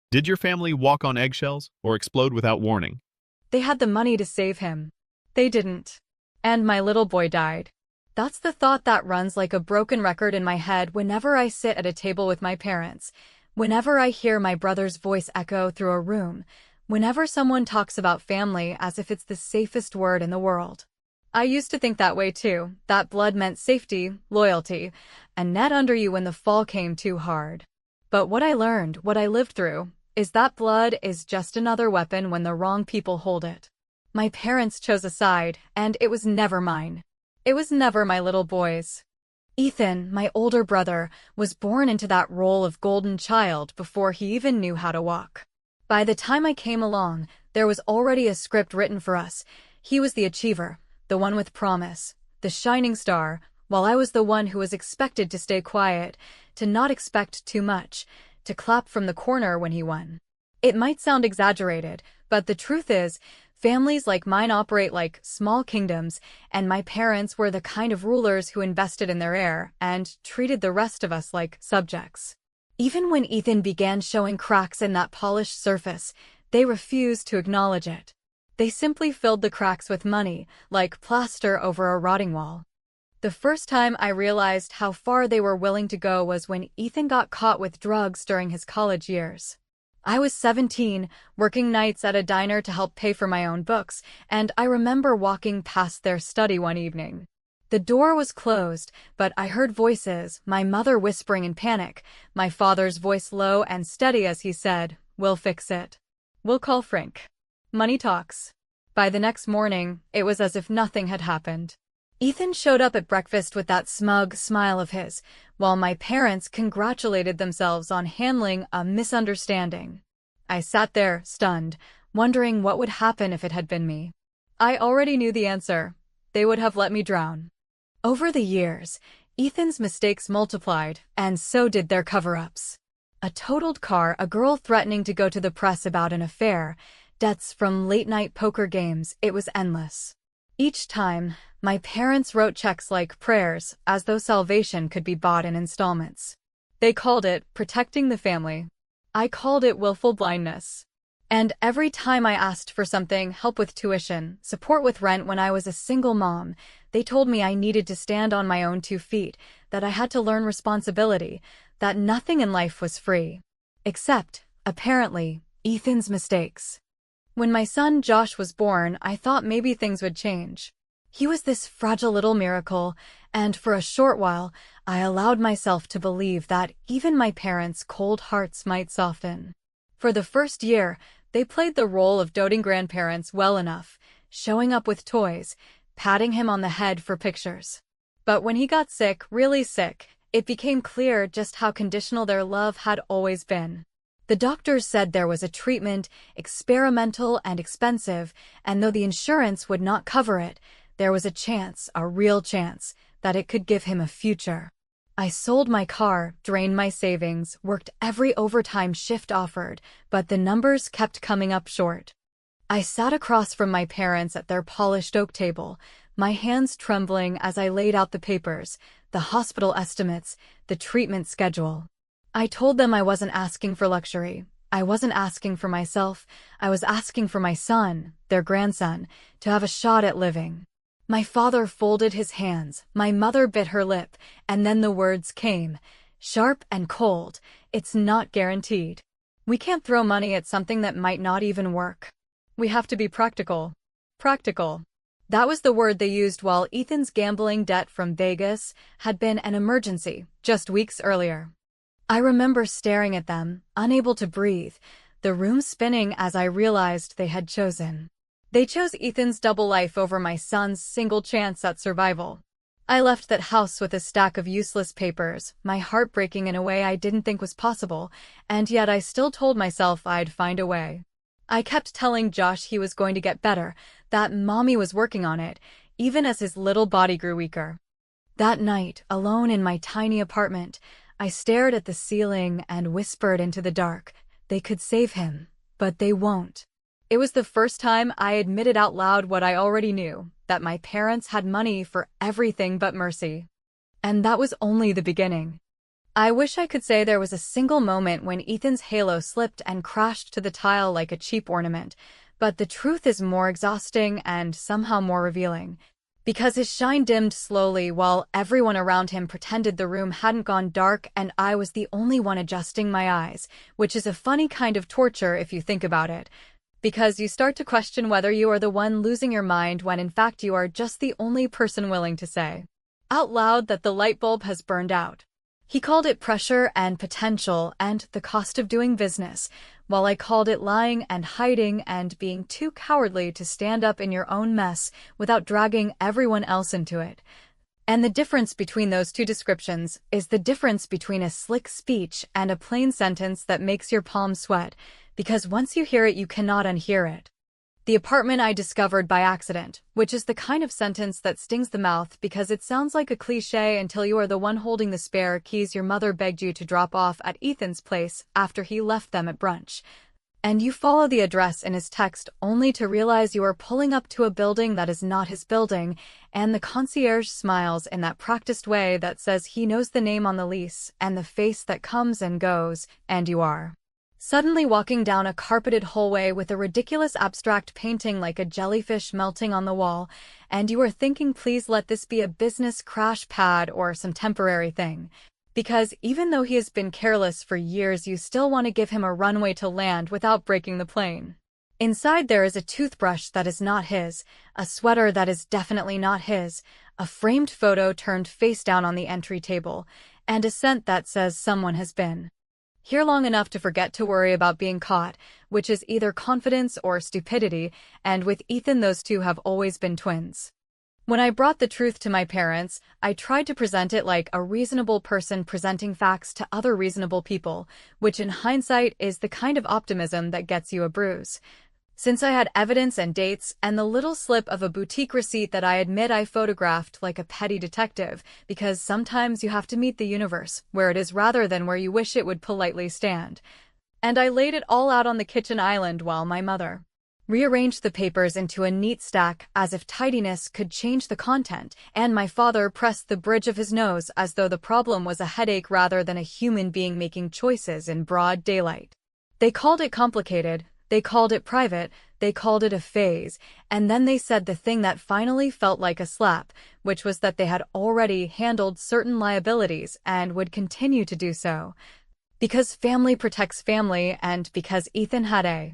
Did your family walk on eggshells or explode without warning? They had the money to save him. They didn't. And my little boy died. That's the thought that runs like a broken record in my head whenever I sit at a table with my parents, whenever I hear my brother's voice echo through a room, whenever someone talks about family as if it's the safest word in the world. I used to think that way too, that blood meant safety, loyalty, and net under you when the fall came too hard. But what I learned, what I lived through, is that blood is just another weapon when the wrong people hold it. My parents chose a side, and it was never mine. It was never my little boy's. Ethan, my older brother, was born into that role of golden child before he even knew how to walk. By the time I came along, there was already a script written for us. He was the achiever, the one with promise, the shining star, while I was the one who was expected to stay quiet, to not expect too much, to clap from the corner when he won. It might sound exaggerated, but the truth is, families like mine operate like small kingdoms, and my parents were the kind of rulers who invested in their heir and treated the rest of us like subjects. Even when Ethan began showing cracks in that polished surface, they refused to acknowledge it. They simply filled the cracks with money, like plaster over a rotting wall. The first time I realized how far they were willing to go was when Ethan got caught with drugs during his college years. I was 17, working nights at a diner to help pay for my own books, and I remember walking past their study one evening. The door was closed, but I heard voices, my mother whispering in panic, my father's voice low and steady as he said, "We'll fix it. We'll call Frank. Money talks." By the next morning, it was as if nothing had happened. Ethan showed up at breakfast with that smug smile of his, while my parents congratulated themselves on handling a misunderstanding. I sat there, stunned, wondering what would happen if it had been me. I already knew the answer. They would have let me drown. Over the years, Ethan's mistakes multiplied, and so did their cover-ups. A totaled car, a girl threatening to go to the press about an affair, debts from late-night poker games, it was endless. Each time, my parents wrote checks like prayers, as though salvation could be bought in installments. They called it protecting the family. I called it willful blindness. And every time I asked for something, help with tuition, support with rent when I was a single mom, they told me I needed to stand on my own 2 feet, that I had to learn responsibility, that nothing in life was free. Except, apparently, Ethan's mistakes. When my son Josh was born, I thought maybe things would change. He was this fragile little miracle, and for a short while, I allowed myself to believe that even my parents' cold hearts might soften. For the first year, they played the role of doting grandparents well enough, showing up with toys, patting him on the head for pictures. But when he got sick, really sick, it became clear just how conditional their love had always been. The doctors said there was a treatment, experimental and expensive, and though the insurance would not cover it, there was a chance, a real chance, that it could give him a future. I sold my car, drained my savings, worked every overtime shift offered, but the numbers kept coming up short. I sat across from my parents at their polished oak table, my hands trembling as I laid out the papers, the hospital estimates, the treatment schedule. I told them I wasn't asking for luxury. I wasn't asking for myself. I was asking for my son, their grandson, to have a shot at living. My father folded his hands, my mother bit her lip, and then the words came, sharp and cold, "It's not guaranteed. We can't throw money at something that might not even work. We have to be practical." Practical. That was the word they used while Ethan's gambling debt from Vegas had been an emergency just weeks earlier. I remember staring at them, unable to breathe, the room spinning as I realized they had chosen. They chose Ethan's double life over my son's single chance at survival. I left that house with a stack of useless papers, my heart breaking in a way I didn't think was possible, and yet I still told myself I'd find a way. I kept telling Josh he was going to get better, that Mommy was working on it, even as his little body grew weaker. That night, alone in my tiny apartment, I stared at the ceiling and whispered into the dark, they could save him, but they won't. It was the first time I admitted out loud what I already knew, that my parents had money for everything but mercy. And that was only the beginning. I wish I could say there was a single moment when Ethan's halo slipped and crashed to the tile like a cheap ornament, but the truth is more exhausting and somehow more revealing. Because his shine dimmed slowly while everyone around him pretended the room hadn't gone dark and I was the only one adjusting my eyes, which is a funny kind of torture if you think about it. Because you start to question whether you are the one losing your mind when in fact you are just the only person willing to say out loud that the light bulb has burned out. He called it pressure and potential and the cost of doing business, while I called it lying and hiding and being too cowardly to stand up in your own mess without dragging everyone else into it. And the difference between those two descriptions is the difference between a slick speech and a plain sentence that makes your palms sweat, because once you hear it you cannot unhear it. The apartment I discovered by accident, which is the kind of sentence that stings the mouth because it sounds like a cliché until you are the one holding the spare keys your mother begged you to drop off at Ethan's place after he left them at brunch. And you follow the address in his text only to realize you are pulling up to a building that is not his building, and the concierge smiles in that practiced way that says he knows the name on the lease and the face that comes and goes, and you are suddenly walking down a carpeted hallway with a ridiculous abstract painting like a jellyfish melting on the wall, and you are thinking, please let this be a business crash pad or some temporary thing. Because even though he has been careless for years, you still want to give him a runway to land without breaking the plane. Inside there is a toothbrush that is not his, a sweater that is definitely not his, a framed photo turned face down on the entry table, and a scent that says someone has been here long enough to forget to worry about being caught, which is either confidence or stupidity, and with Ethan those two have always been twins. When I brought the truth to my parents, I tried to present it like a reasonable person presenting facts to other reasonable people, which in hindsight is the kind of optimism that gets you a bruise. Since I had evidence and dates and the little slip of a boutique receipt that I admit I photographed like a petty detective, because sometimes you have to meet the universe where it is rather than where you wish it would politely stand. And I laid it all out on the kitchen island while my mother rearranged the papers into a neat stack as if tidiness could change the content, and my father pressed the bridge of his nose as though the problem was a headache rather than a human being making choices in broad daylight. They called it complicated. They called it private, they called it a phase, and then they said the thing that finally felt like a slap, which was that they had already handled certain liabilities and would continue to do so. Because family protects family, and because Ethan had a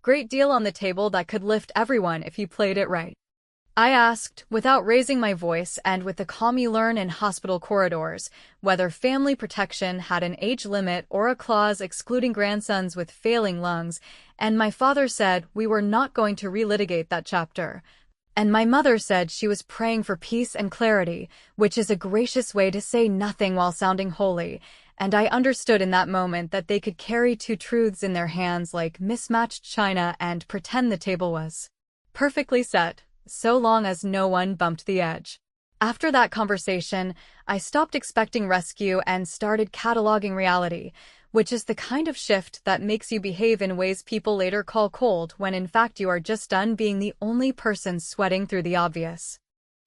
great deal on the table that could lift everyone if you played it right. I asked, without raising my voice and with the calm you learn in hospital corridors, whether family protection had an age limit or a clause excluding grandsons with failing lungs, and my father said we were not going to relitigate that chapter. And my mother said she was praying for peace and clarity, which is a gracious way to say nothing while sounding holy, and I understood in that moment that they could carry two truths in their hands like mismatched china and pretend the table was perfectly set, so long as no one bumped the edge. After that conversation, I stopped expecting rescue and started cataloging reality, which is the kind of shift that makes you behave in ways people later call cold when in fact you are just done being the only person sweating through the obvious.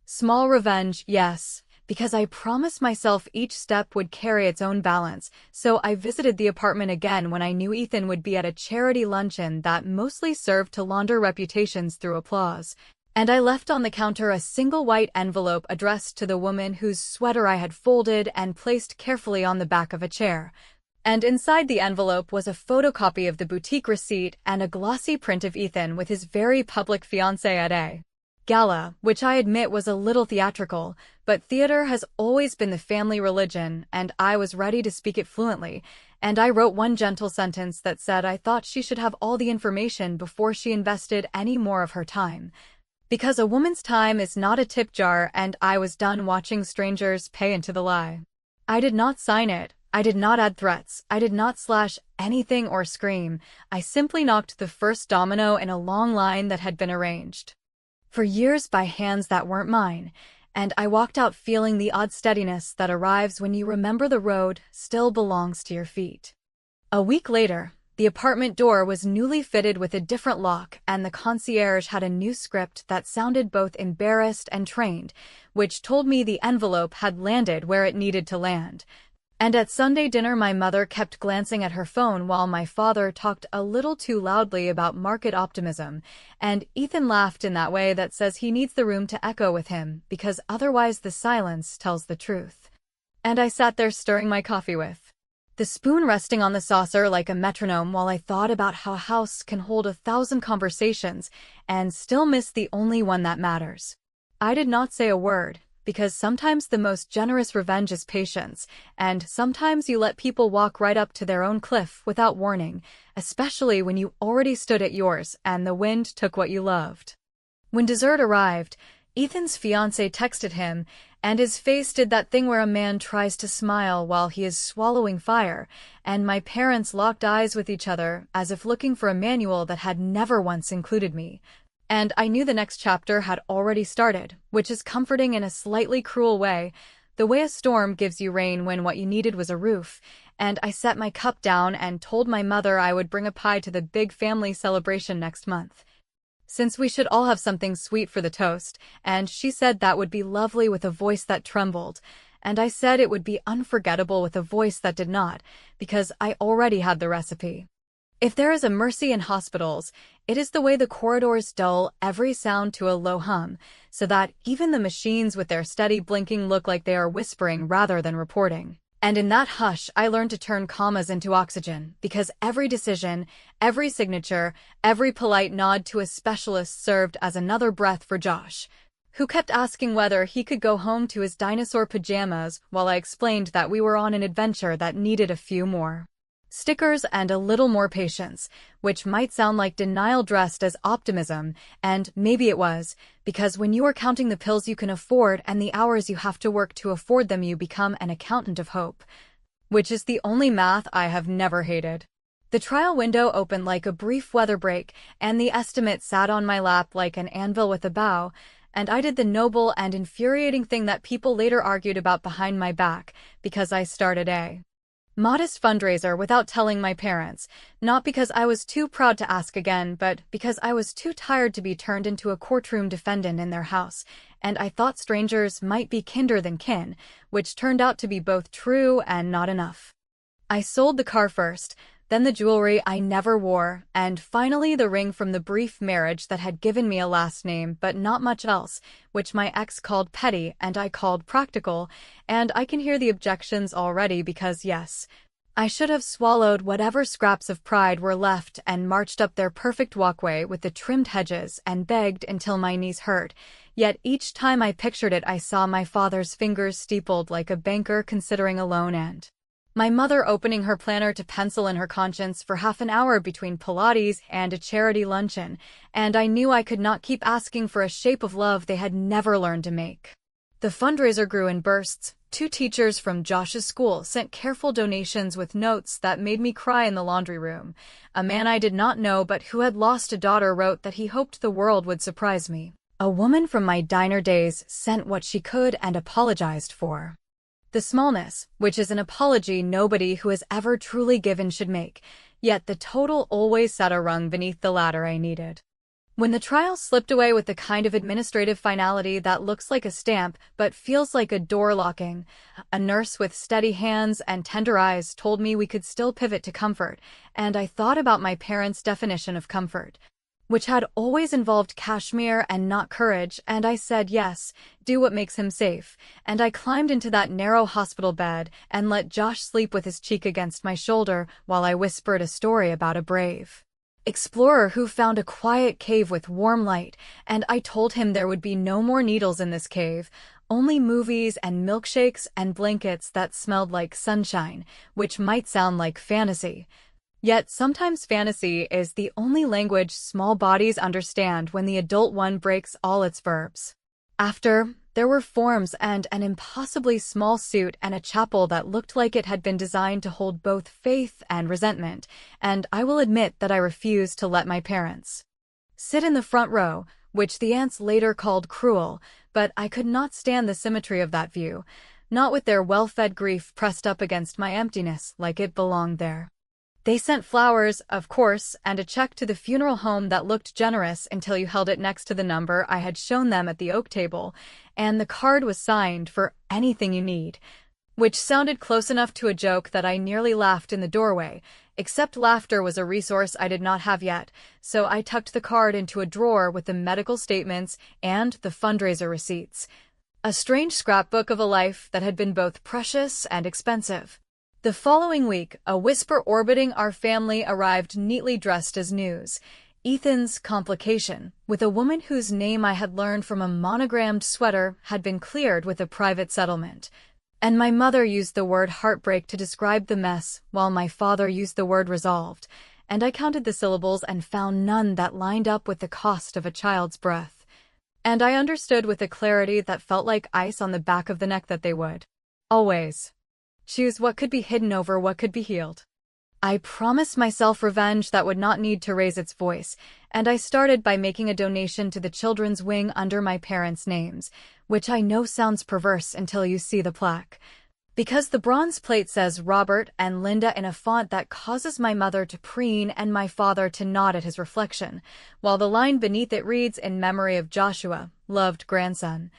Small revenge, yes, because I promised myself each step would carry its own balance, so I visited the apartment again when I knew Ethan would be at a charity luncheon that mostly served to launder reputations through applause. And I left on the counter a single white envelope addressed to the woman whose sweater I had folded and placed carefully on the back of a chair. And inside the envelope was a photocopy of the boutique receipt and a glossy print of Ethan with his very public fiancée at a gala, which I admit was a little theatrical, but theater has always been the family religion, and I was ready to speak it fluently, and I wrote one gentle sentence that said I thought she should have all the information before she invested any more of her time. Because a woman's time is not a tip jar, and I was done watching strangers pay into the lie. I did not sign it. I did not add threats. I did not slash anything or scream. I simply knocked the first domino in a long line that had been arranged for years by hands that weren't mine, and I walked out feeling the odd steadiness that arrives when you remember the road still belongs to your feet. A week later, the apartment door was newly fitted with a different lock, and the concierge had a new script that sounded both embarrassed and trained, which told me the envelope had landed where it needed to land. And at Sunday dinner my mother kept glancing at her phone while my father talked a little too loudly about market optimism, and Ethan laughed in that way that says he needs the room to echo with him, because otherwise the silence tells the truth. And I sat there stirring my coffee with the spoon resting on the saucer like a metronome while I thought about how a house can hold 1,000 conversations and still miss the only one that matters. I did not say a word, because sometimes the most generous revenge is patience, and sometimes you let people walk right up to their own cliff without warning, especially when you already stood at yours and the wind took what you loved. When dessert arrived, Ethan's fiancée texted him, and his face did that thing where a man tries to smile while he is swallowing fire, and my parents locked eyes with each other as if looking for a manual that had never once included me. And I knew the next chapter had already started, which is comforting in a slightly cruel way, the way a storm gives you rain when what you needed was a roof, and I set my cup down and told my mother I would bring a pie to the big family celebration next month, since we should all have something sweet for the toast, and she said that would be lovely with a voice that trembled, and I said it would be unforgettable with a voice that did not, because I already had the recipe. If there is a mercy in hospitals, it is the way the corridors dull every sound to a low hum, so that even the machines with their steady blinking look like they are whispering rather than reporting. And in that hush, I learned to turn commas into oxygen, because every decision, every signature, every polite nod to a specialist served as another breath for Josh, who kept asking whether he could go home to his dinosaur pajamas while I explained that we were on an adventure that needed a few more stickers and a little more patience, which might sound like denial dressed as optimism, and maybe it was, because when you are counting the pills you can afford and the hours you have to work to afford them, you become an accountant of hope, which is the only math I have never hated. The trial window opened like a brief weather break, and the estimate sat on my lap like an anvil with a bow, and I did the noble and infuriating thing that people later argued about behind my back, because I started a modest fundraiser without telling my parents, not because I was too proud to ask again, but because I was too tired to be turned into a courtroom defendant in their house, and I thought strangers might be kinder than kin, which turned out to be both true and not enough. I sold the car first, then the jewelry I never wore, and finally the ring from the brief marriage that had given me a last name but not much else, which my ex called petty and I called practical, and I can hear the objections already because yes, I should have swallowed whatever scraps of pride were left and marched up their perfect walkway with the trimmed hedges and begged until my knees hurt, yet each time I pictured it I saw my father's fingers steepled like a banker considering a loan and my mother opening her planner to pencil in her conscience for half an hour between Pilates and a charity luncheon, and I knew I could not keep asking for a shape of love they had never learned to make. The fundraiser grew in bursts. 2 teachers from Josh's school sent careful donations with notes that made me cry in the laundry room. A man I did not know but who had lost a daughter wrote that he hoped the world would surprise me. A woman from my diner days sent what she could and apologized for the smallness, which is an apology nobody who has ever truly given should make, yet the total always sat a rung beneath the ladder I needed. When the trial slipped away with the kind of administrative finality that looks like a stamp but feels like a door locking, a nurse with steady hands and tender eyes told me we could still pivot to comfort, and I thought about my parents' definition of comfort, which had always involved cashmere and not courage, and I said yes, do what makes him safe, and I climbed into that narrow hospital bed and let Josh sleep with his cheek against my shoulder while I whispered a story about a brave explorer who found a quiet cave with warm light, and I told him there would be no more needles in this cave, only movies and milkshakes and blankets that smelled like sunshine, which might sound like fantasy. Yet sometimes fantasy is the only language small bodies understand when the adult one breaks all its verbs. After, there were forms and an impossibly small suit and a chapel that looked like it had been designed to hold both faith and resentment, and I will admit that I refused to let my parents sit in the front row, which the aunts later called cruel, but I could not stand the symmetry of that view, not with their well-fed grief pressed up against my emptiness like it belonged there. They sent flowers, of course, and a check to the funeral home that looked generous until you held it next to the number I had shown them at the oak table, and the card was signed for anything you need. which sounded close enough to a joke that I nearly laughed in the doorway, except laughter was a resource I did not have yet, so I tucked the card into a drawer with the medical statements and the fundraiser receipts. A strange scrapbook of a life that had been both precious and expensive. The following week, a whisper orbiting our family arrived neatly dressed as news. Ethan's complication, with a woman whose name I had learned from a monogrammed sweater, had been cleared with a private settlement. And my mother used the word heartbreak to describe the mess, while my father used the word resolved, and I counted the syllables and found none that lined up with the cost of a child's breath. And I understood with a clarity that felt like ice on the back of the neck that they would always choose what could be hidden over what could be healed. I promised myself revenge that would not need to raise its voice, and I started by making a donation to the children's wing under my parents' names, which I know sounds perverse until you see the plaque. Because the bronze plate says Robert and Linda in a font that causes my mother to preen and my father to nod at his reflection, while the line beneath it reads in memory of Joshua, loved grandson.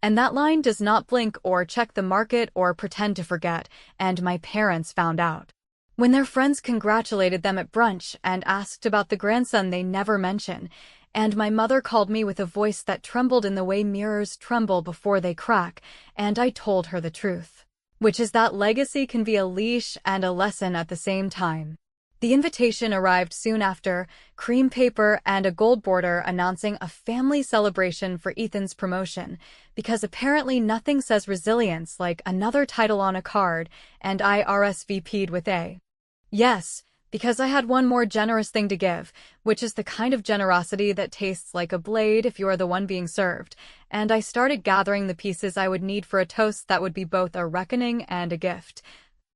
And that line does not blink or check the market or pretend to forget, and my parents found out. When their friends congratulated them at brunch and asked about the grandson they never mention, and my mother called me with a voice that trembled in the way mirrors tremble before they crack, and I told her the truth, which is that legacy can be a leash and a lesson at the same time. The invitation arrived soon after, cream paper and a gold border announcing a family celebration for Ethan's promotion, because apparently nothing says resilience like another title on a card, and I RSVP'd with a yes, because I had one more generous thing to give, which is the kind of generosity that tastes like a blade if you are the one being served, and I started gathering the pieces I would need for a toast that would be both a reckoning and a gift.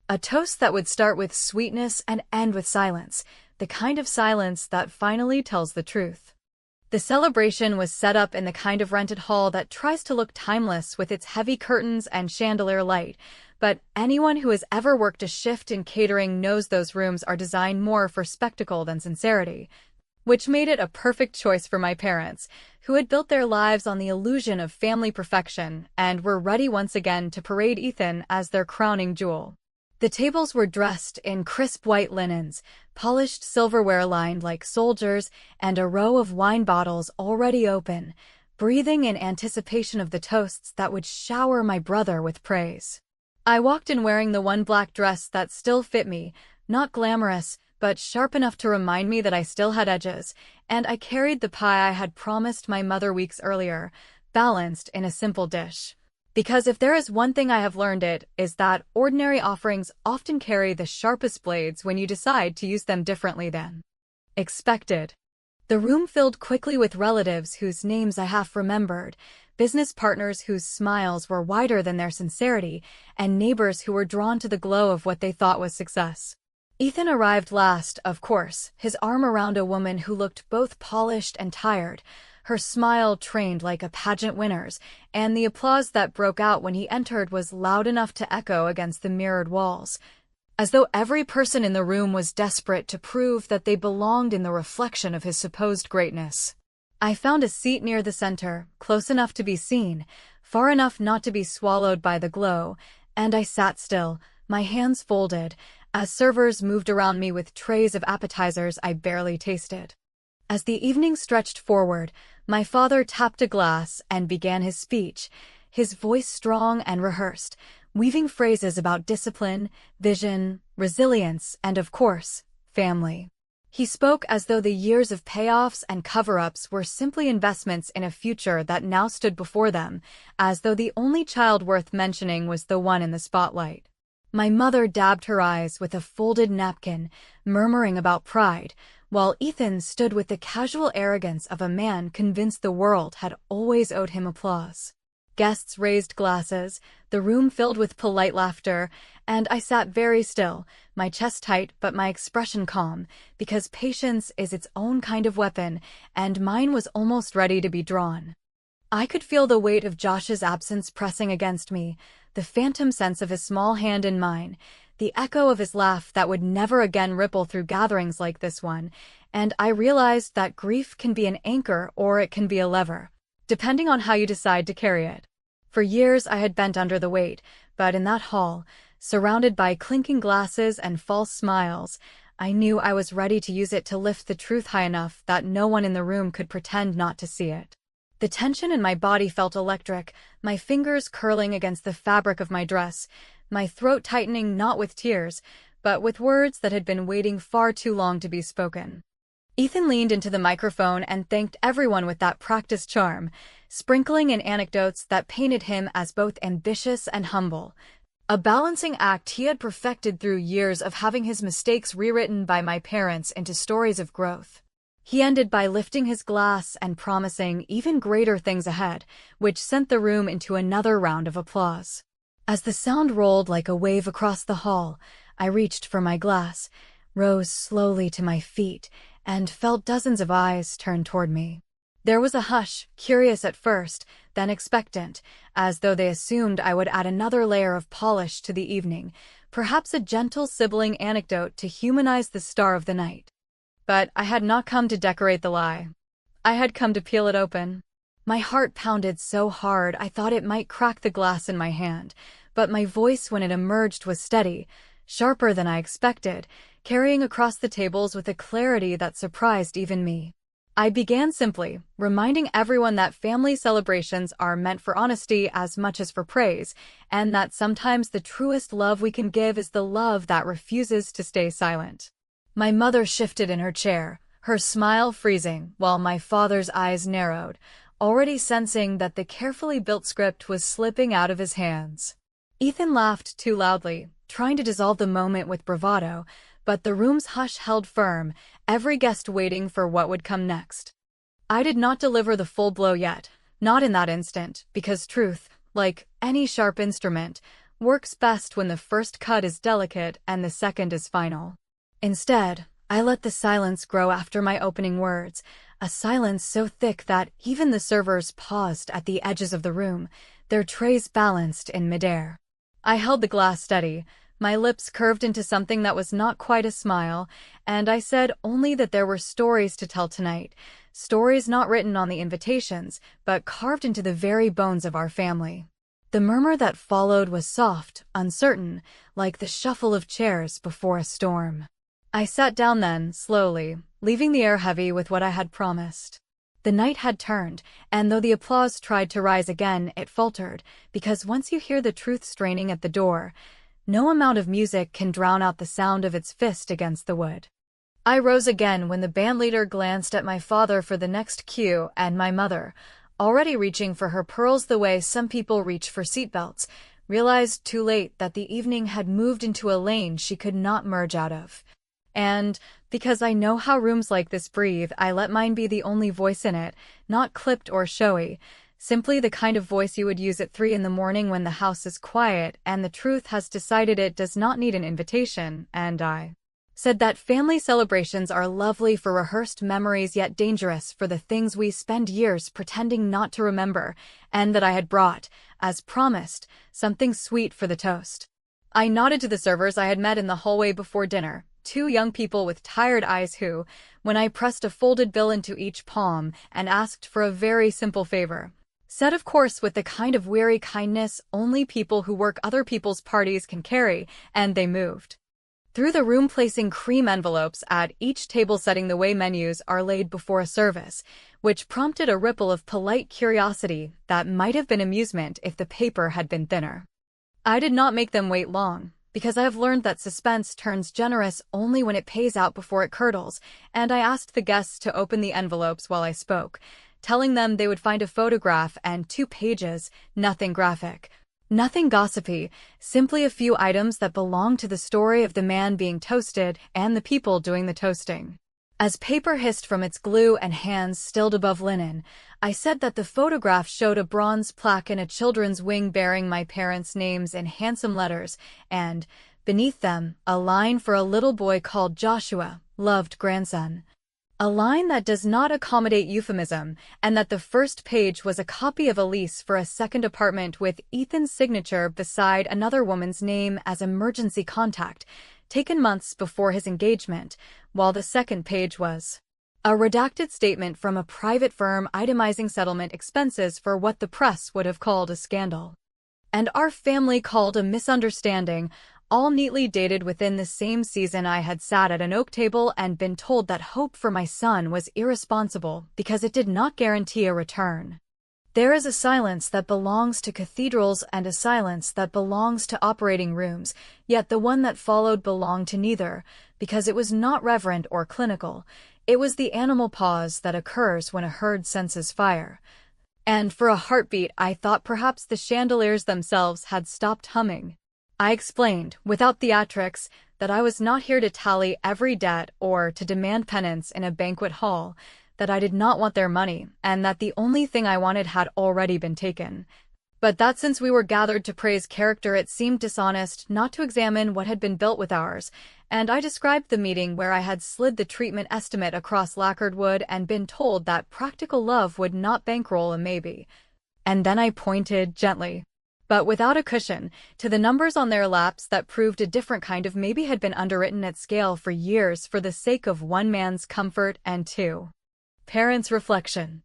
A toast that would start with sweetness and end with silence, the kind of silence that finally tells the truth. The celebration was set up in the kind of rented hall that tries to look timeless with its heavy curtains and chandelier light, but anyone who has ever worked a shift in catering knows those rooms are designed more for spectacle than sincerity, which made it a perfect choice for my parents, who had built their lives on the illusion of family perfection and were ready once again to parade Ethan as their crowning jewel. The tables were dressed in crisp white linens, polished silverware lined like soldiers, and a row of wine bottles already open, breathing in anticipation of the toasts that would shower my brother with praise. I walked in wearing the one black dress that still fit me, not glamorous, but sharp enough to remind me that I still had edges, and I carried the pie I had promised my mother weeks earlier, balanced in a simple dish. Because if there is one thing I have learned, it is that ordinary offerings often carry the sharpest blades when you decide to use them differently than expected. The room filled quickly with relatives whose names I half remembered, business partners whose smiles were wider than their sincerity, and neighbors who were drawn to the glow of what they thought was success. Ethan arrived last, of course, his arm around a woman who looked both polished and tired, her smile trained like a pageant winner's, and the applause that broke out when he entered was loud enough to echo against the mirrored walls, as though every person in the room was desperate to prove that they belonged in the reflection of his supposed greatness. I found a seat near the center, close enough to be seen, far enough not to be swallowed by the glow, and I sat still, my hands folded, as servers moved around me with trays of appetizers I barely tasted. As the evening stretched forward, my father tapped a glass and began his speech, his voice strong and rehearsed, weaving phrases about discipline, vision, resilience, and of course, family. He spoke as though the years of payoffs and cover-ups were simply investments in a future that now stood before them, as though the only child worth mentioning was the one in the spotlight. My mother dabbed her eyes with a folded napkin, murmuring about pride, while Ethan stood with the casual arrogance of a man convinced the world had always owed him applause. Guests raised glasses, the room filled with polite laughter, and I sat very still, my chest tight but my expression calm, because patience is its own kind of weapon, and mine was almost ready to be drawn. I could feel the weight of Josh's absence pressing against me, the phantom sense of his small hand in mine, the echo of his laugh that would never again ripple through gatherings like this one, and I realized that grief can be an anchor or it can be a lever, depending on how you decide to carry it. For years I had bent under the weight, but in that hall, surrounded by clinking glasses and false smiles, I knew I was ready to use it to lift the truth high enough that no one in the room could pretend not to see it. The tension in my body felt electric, my fingers curling against the fabric of my dress, my throat tightening not with tears, but with words that had been waiting far too long to be spoken. Ethan leaned into the microphone and thanked everyone with that practiced charm, sprinkling in anecdotes that painted him as both ambitious and humble, a balancing act he had perfected through years of having his mistakes rewritten by my parents into stories of growth. He ended by lifting his glass and promising even greater things ahead, which sent the room into another round of applause. As the sound rolled like a wave across the hall, I reached for my glass, rose slowly to my feet, and felt dozens of eyes turn toward me. There was a hush, curious at first, then expectant, as though they assumed I would add another layer of polish to the evening, perhaps a gentle sibling anecdote to humanize the star of the night. But I had not come to decorate the lie. I had come to peel it open. My heart pounded so hard I thought it might crack the glass in my hand, but my voice when it emerged was steady, sharper than I expected, carrying across the tables with a clarity that surprised even me. I began simply, reminding everyone that family celebrations are meant for honesty as much as for praise, and that sometimes the truest love we can give is the love that refuses to stay silent. My mother shifted in her chair, her smile freezing, while my father's eyes narrowed, already sensing that the carefully built script was slipping out of his hands. Ethan laughed too loudly, trying to dissolve the moment with bravado, but the room's hush held firm, every guest waiting for what would come next. I did not deliver the full blow yet, not in that instant, because truth, like any sharp instrument, works best when the first cut is delicate and the second is final. Instead, I let the silence grow after my opening words, a silence so thick that even the servers paused at the edges of the room, their trays balanced in midair. I held the glass steady, my lips curved into something that was not quite a smile, and I said only that there were stories to tell tonight, stories not written on the invitations, but carved into the very bones of our family. The murmur that followed was soft, uncertain, like the shuffle of chairs before a storm. I sat down then, slowly, leaving the air heavy with what I had promised. The night had turned, and though the applause tried to rise again, it faltered, because once you hear the truth straining at the door, no amount of music can drown out the sound of its fist against the wood. I rose again when the bandleader glanced at my father for the next cue, and my mother, already reaching for her pearls the way some people reach for seatbelts, realized too late that the evening had moved into a lane she could not merge out of. And, because I know how rooms like this breathe, I let mine be the only voice in it, not clipped or showy, simply the kind of voice you would use at 3 a.m. when the house is quiet and the truth has decided it does not need an invitation, and I said that family celebrations are lovely for rehearsed memories yet dangerous for the things we spend years pretending not to remember, and that I had brought, as promised, something sweet for the toast. I nodded to the servers I had met in the hallway before dinner, 2 young people with tired eyes who, when I pressed a folded bill into each palm and asked for a very simple favor, said of course with the kind of weary kindness only people who work other people's parties can carry, and they moved through the room placing cream envelopes at each table setting the way menus are laid before a service, which prompted a ripple of polite curiosity that might have been amusement if the paper had been thinner. I did not make them wait long, because I have learned that suspense turns generous only when it pays out before it curdles, and I asked the guests to open the envelopes while I spoke, telling them they would find a photograph and 2 pages, nothing graphic, nothing gossipy, simply a few items that belonged to the story of the man being toasted and the people doing the toasting. As paper hissed from its glue and hands stilled above linen, I said that the photograph showed a bronze plaque in a children's wing bearing my parents' names in handsome letters, and, beneath them, a line for a little boy called Joshua, loved grandson. A line that does not accommodate euphemism, and that the first page was a copy of a lease for a second apartment with Ethan's signature beside another woman's name as emergency contact, taken months before his engagement, while the second page was A redacted statement from a private firm itemizing settlement expenses for what the press would have called a scandal. And our family called a misunderstanding, all neatly dated within the same season. I had sat at an oak table and been told that hope for my son was irresponsible because it did not guarantee a return. There is a silence that belongs to cathedrals and a silence that belongs to operating rooms, yet the one that followed belonged to neither, because it was not reverent or clinical. It was the animal pause that occurs when a herd senses fire. And for a heartbeat, I thought perhaps the chandeliers themselves had stopped humming. I explained, without theatrics, that I was not here to tally every debt or to demand penance in a banquet hall, that I did not want their money, and that the only thing I wanted had already been taken. But that since we were gathered to praise character, it seemed dishonest not to examine what had been built with ours, and I described the meeting where I had slid the treatment estimate across lacquered wood and been told that practical love would not bankroll a maybe. And then I pointed gently, but without a cushion, to the numbers on their laps that proved a different kind of maybe had been underwritten at scale for years for the sake of one man's comfort and two parents' reflection.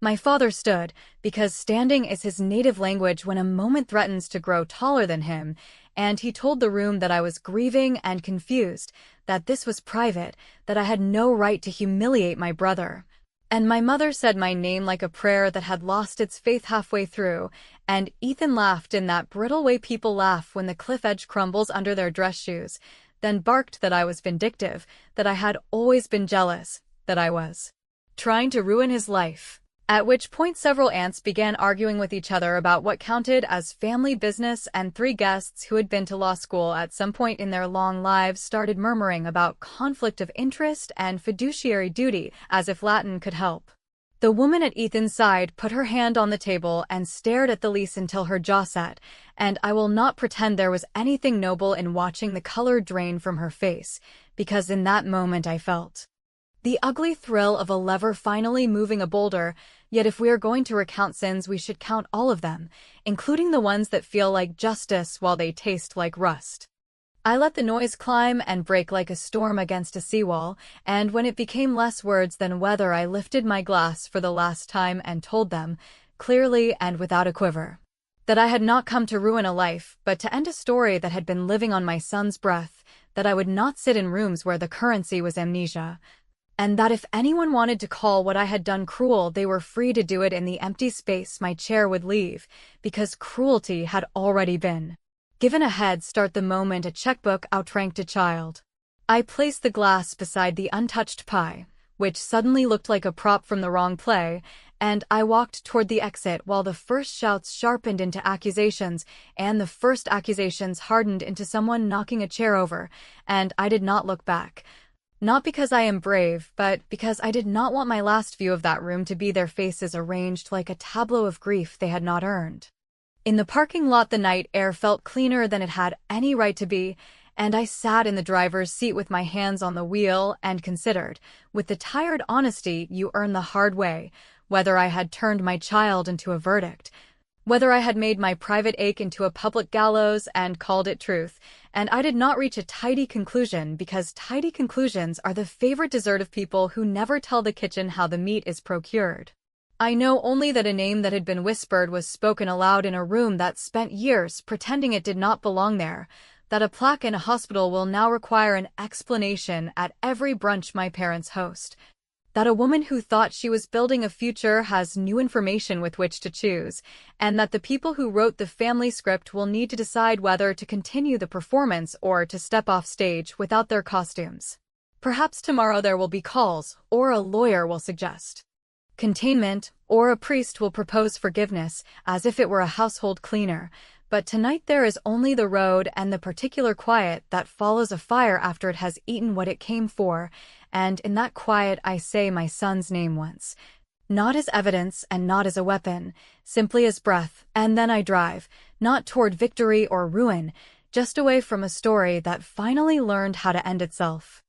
My father stood, because standing is his native language when a moment threatens to grow taller than him, and he told the room that I was grieving and confused, that this was private, that I had no right to humiliate my brother. And my mother said my name like a prayer that had lost its faith halfway through, and Ethan laughed in that brittle way people laugh when the cliff edge crumbles under their dress shoes, then barked that I was vindictive, that I had always been jealous, that I was trying to ruin his life. At which point several aunts began arguing with each other about what counted as family business, and 3 guests who had been to law school at some point in their long lives started murmuring about conflict of interest and fiduciary duty, as if Latin could help. The woman at Ethan's side put her hand on the table and stared at the lease until her jaw set, and I will not pretend there was anything noble in watching the color drain from her face, because in that moment I felt the ugly thrill of a lever finally moving a boulder. Yet if we are going to recount sins, we should count all of them, including the ones that feel like justice while they taste like rust. I let the noise climb and break like a storm against a seawall, and when it became less words than weather, I lifted my glass for the last time and told them, clearly and without a quiver, that I had not come to ruin a life, but to end a story that had been living on my son's breath, that I would not sit in rooms where the currency was amnesia, and that if anyone wanted to call what I had done cruel, they were free to do it in the empty space my chair would leave, because cruelty had already been given a head start the moment a checkbook outranked a child. I placed the glass beside the untouched pie, which suddenly looked like a prop from the wrong play, and I walked toward the exit while the first shouts sharpened into accusations, and the first accusations hardened into someone knocking a chair over, and I did not look back. Not because I am brave, but because I did not want my last view of that room to be their faces arranged like a tableau of grief they had not earned. In the parking lot, the night air felt cleaner than it had any right to be, and I sat in the driver's seat with my hands on the wheel and considered, with the tired honesty you earn the hard way, whether I had turned my child into a verdict, whether I had made my private ache into a public gallows and called it truth. And I did not reach a tidy conclusion, because tidy conclusions are the favorite dessert of people who never tell the kitchen how the meat is procured. I know only that a name that had been whispered was spoken aloud in a room that spent years pretending it did not belong there, that a plaque in a hospital will now require an explanation at every brunch my parents host, that a woman who thought she was building a future has new information with which to choose, and that the people who wrote the family script will need to decide whether to continue the performance or to step off stage without their costumes. Perhaps tomorrow there will be calls, or a lawyer will suggest containment, or a priest will propose forgiveness, as if it were a household cleaner. But tonight there is only the road and the particular quiet that follows a fire after it has eaten what it came for, and in that quiet I say my son's name once, not as evidence and not as a weapon, simply as breath, and then I drive, not toward victory or ruin, just away from a story that finally learned how to end itself.